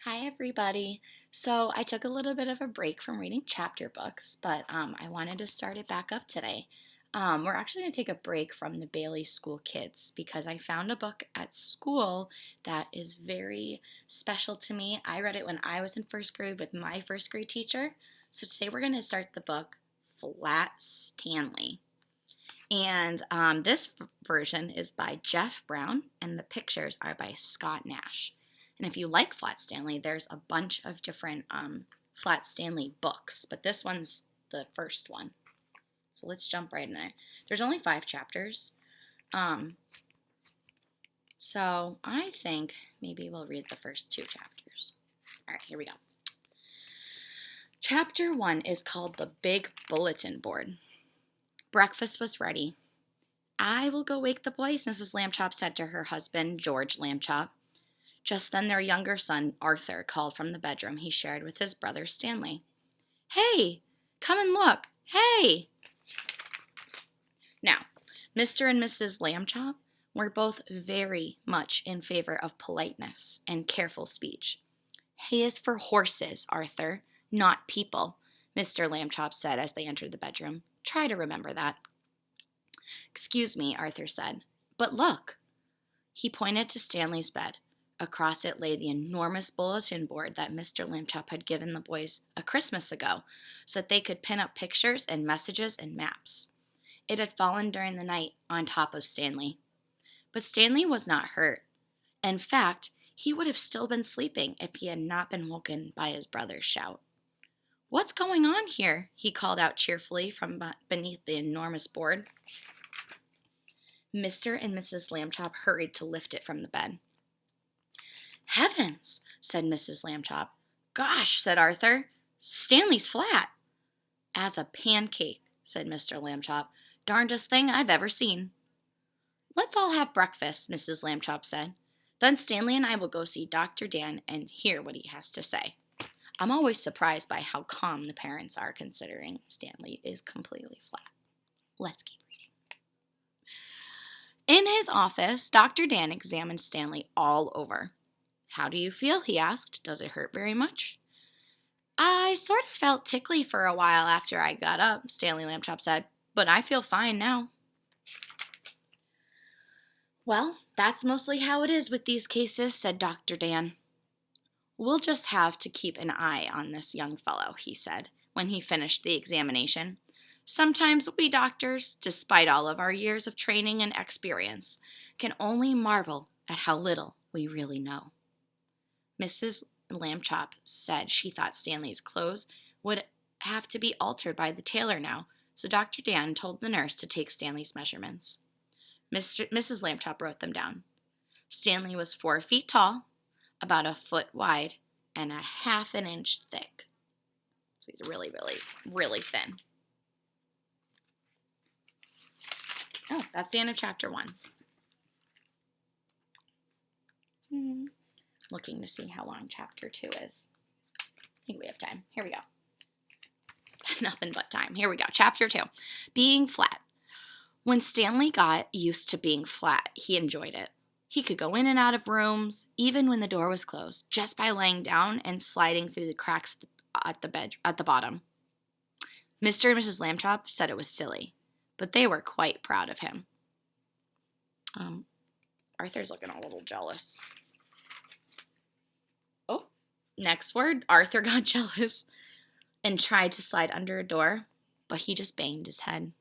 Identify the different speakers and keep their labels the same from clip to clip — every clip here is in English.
Speaker 1: Hi, everybody. So I took a little bit of a break from reading chapter books, but I wanted to start it back up today. We're actually going to take a break from the Bailey School Kids because I found a book at school that is very special to me. I read it when I was in first grade with my first grade teacher. So today we're going to start the book Flat Stanley. And this version is by Jeff Brown, and the pictures are by Scott Nash. And if you like Flat Stanley, there's a bunch of different Flat Stanley books, but this one's the first one. So let's jump right in there. There's only 5 chapters. So I think maybe we'll read the first 2 chapters. All right, here we go. Chapter 1 is called The Big Bulletin Board. Breakfast was ready. "I will go wake the boys," Mrs. Lambchop said to her husband, George Lambchop. Just then their younger son, Arthur, called from the bedroom he shared with his brother Stanley. "Hey, come and look. Hey!" Now, Mr. and Mrs. Lambchop were both very much in favor of politeness and careful speech. "Hay is for horses, Arthur, not people," Mr. Lambchop said as they entered the bedroom. "Try to remember that." "Excuse me," Arthur said, "but look." He pointed to Stanley's bed. Across it lay the enormous bulletin board that Mr. Lambchop had given the boys a Christmas ago so that they could pin up pictures and messages and maps. It had fallen during the night on top of Stanley. But Stanley was not hurt. In fact, he would have still been sleeping if he had not been woken by his brother's shout. "What's going on here?" he called out cheerfully from beneath the enormous board. Mr. and Mrs. Lambchop hurried to lift it from the bed. "Heavens," said Mrs. Lambchop. "Gosh," said Arthur, "Stanley's flat." "As a pancake," said Mr. Lambchop. "Darndest thing I've ever seen." "Let's all have breakfast," Mrs. Lambchop said. "Then Stanley and I will go see Dr. Dan and hear what he has to say." I'm always surprised by how calm the parents are considering Stanley is completely flat. Let's keep reading. In his office, Dr. Dan examined Stanley all over. "How do you feel?" he asked. "Does it hurt very much?" "I sort of felt tickly for a while after I got up," Stanley Lambchop said, "but I feel fine now." "Well, that's mostly how it is with these cases," said Dr. Dan. "We'll just have to keep an eye on this young fellow," he said, when he finished the examination. "Sometimes we doctors, despite all of our years of training and experience, can only marvel at how little we really know." Mrs. Lambchop said she thought Stanley's clothes would have to be altered by the tailor now, so Dr. Dan told the nurse to take Stanley's measurements. Mrs. Lambchop wrote them down. Stanley was 4 feet tall, about a foot wide, and a half an inch thick. So he's really, really, really thin. Oh, that's the end of chapter 1. Looking to see how long chapter 2 is. I think we have time. Here we go. Nothing but time. Here we go. Chapter 2. Being flat. When Stanley got used to being flat, he enjoyed it. He could go in and out of rooms, even when the door was closed, just by laying down and sliding through the cracks at the bottom. Mr. and Mrs. Lambchop said it was silly, but they were quite proud of him. Arthur's looking a little jealous. Oh, next word, Arthur got jealous and tried to slide under a door, but he just banged his head.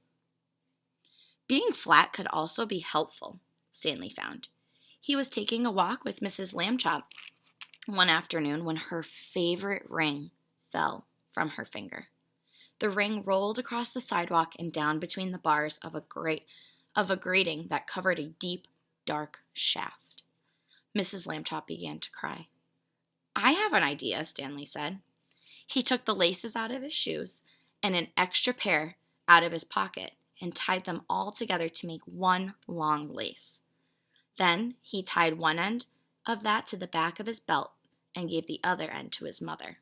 Speaker 1: Being flat could also be helpful, Stanley found. He was taking a walk with Mrs. Lambchop one afternoon when her favorite ring fell from her finger. The ring rolled across the sidewalk and down between the bars of a grating that covered a deep, dark shaft. Mrs. Lambchop began to cry. "I have an idea," Stanley said. He took the laces out of his shoes and an extra pair out of his pocket and tied them all together to make one long lace. Then he tied one end of that to the back of his belt and gave the other end to his mother.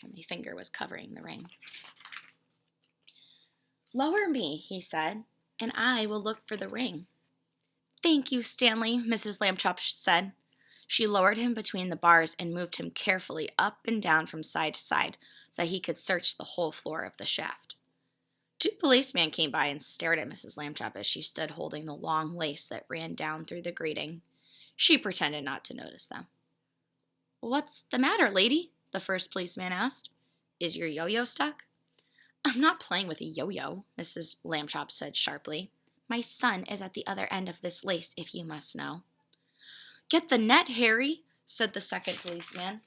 Speaker 1: And my finger was covering the ring. "Lower me," he said, "and I will look for the ring." "Thank you, Stanley," Mrs. Lambchop said. She lowered him between the bars and moved him carefully up and down from side to side so that he could search the whole floor of the shaft. 2 policemen came by and stared at Mrs. Lambchop as she stood holding the long lace that ran down through the grating. She pretended not to notice them. "What's the matter, lady?" the first policeman asked. "Is your yo-yo stuck?" "I'm not playing with a yo-yo," Mrs. Lambchop said sharply. "My son is at the other end of this lace, if you must know." "Get the net, Harry," said the second policeman.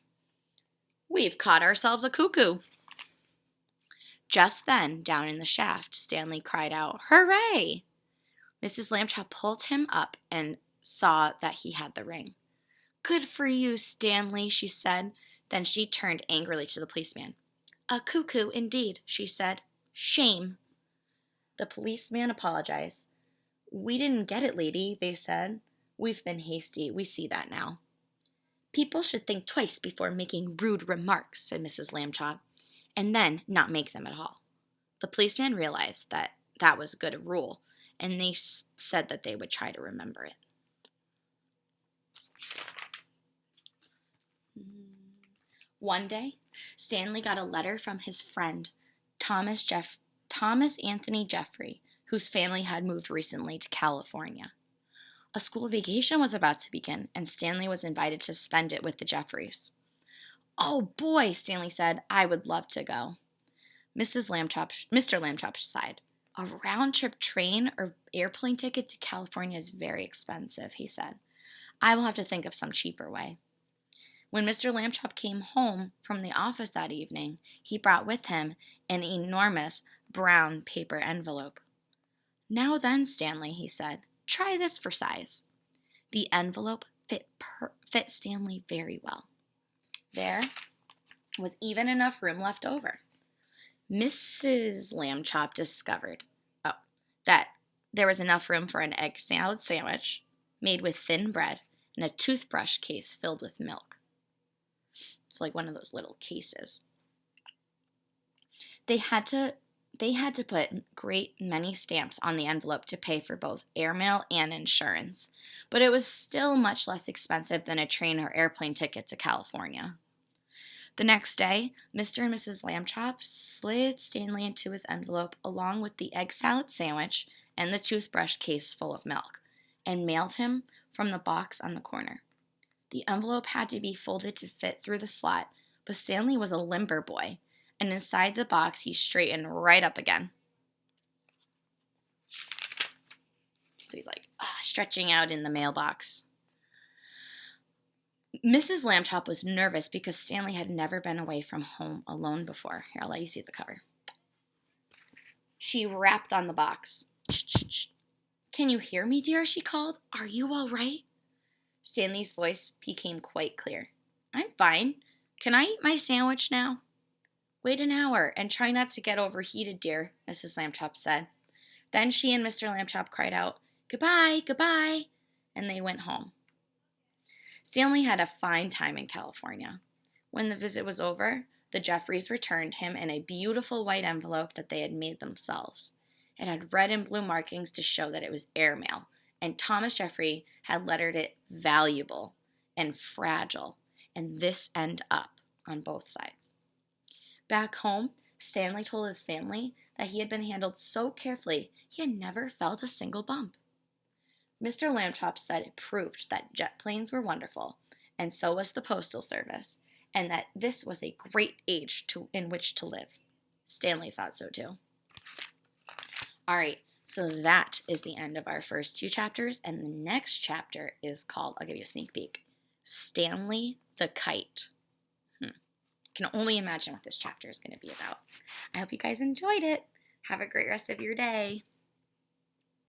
Speaker 1: "We've caught ourselves a cuckoo." Just then, down in the shaft, Stanley cried out, "Hooray!" Mrs. Lambchop pulled him up and saw that he had the ring. "Good for you, Stanley," she said. Then she turned angrily to the policeman. "A cuckoo, indeed," she said. "Shame." The policeman apologized. "We didn't get it, lady," they said. "We've been hasty. We see that now." "People should think twice before making rude remarks," said Mrs. Lambchop, "and then not make them at all." The policeman realized that that was a good rule, and they said that they would try to remember it. One day, Stanley got a letter from his friend, Thomas Anthony Jeffrey, whose family had moved recently to California. A school vacation was about to begin, and Stanley was invited to spend it with the Jeffreys. "Oh boy," Stanley said, "I would love to go." Mr. Lambchop sighed. "A round-trip train or airplane ticket to California is very expensive," he said. "I will have to think of some cheaper way." When Mr. Lambchop came home from the office that evening, he brought with him an enormous brown paper envelope. "Now then, Stanley," he said, "try this for size." The envelope fit Stanley very well. There was even enough room left over. Mrs. Lambchop discovered that there was enough room for an egg salad sandwich made with thin bread and a toothbrush case filled with milk. It's like one of those little cases. They had to put great many stamps on the envelope to pay for both airmail and insurance, but it was still much less expensive than a train or airplane ticket to California. The next day, Mr. and Mrs. Lambchop slid Stanley into his envelope along with the egg salad sandwich and the toothbrush case full of milk, and mailed him from the box on the corner. The envelope had to be folded to fit through the slot, but Stanley was a limber boy, and inside the box he straightened right up again. So he's like stretching out in the mailbox. Mrs. Lambchop was nervous because Stanley had never been away from home alone before. Here, I'll let you see the cover. She rapped on the box. "Shh. Can you hear me, dear?" she called. "Are you all right?" Stanley's voice became quite clear. "I'm fine. Can I eat my sandwich now?" "Wait an hour and try not to get overheated, dear," Mrs. Lambchop said. Then she and Mr. Lambchop cried out, "Goodbye, goodbye," and they went home. Stanley had a fine time in California. When the visit was over, the Jeffreys returned him in a beautiful white envelope that they had made themselves. It had red and blue markings to show that it was airmail, and Thomas Jeffrey had lettered it "valuable" and "fragile," and "this end up" on both sides. Back home, Stanley told his family that he had been handled so carefully he had never felt a single bump. Mr. Lambchop said it proved that jet planes were wonderful, and so was the Postal Service, and that this was a great age in which to live. Stanley thought so too. All right, so that is the end of our first 2 chapters, and the next chapter is called, I'll give you a sneak peek, Stanley the Kite. I can only imagine what this chapter is going to be about. I hope you guys enjoyed it. Have a great rest of your day.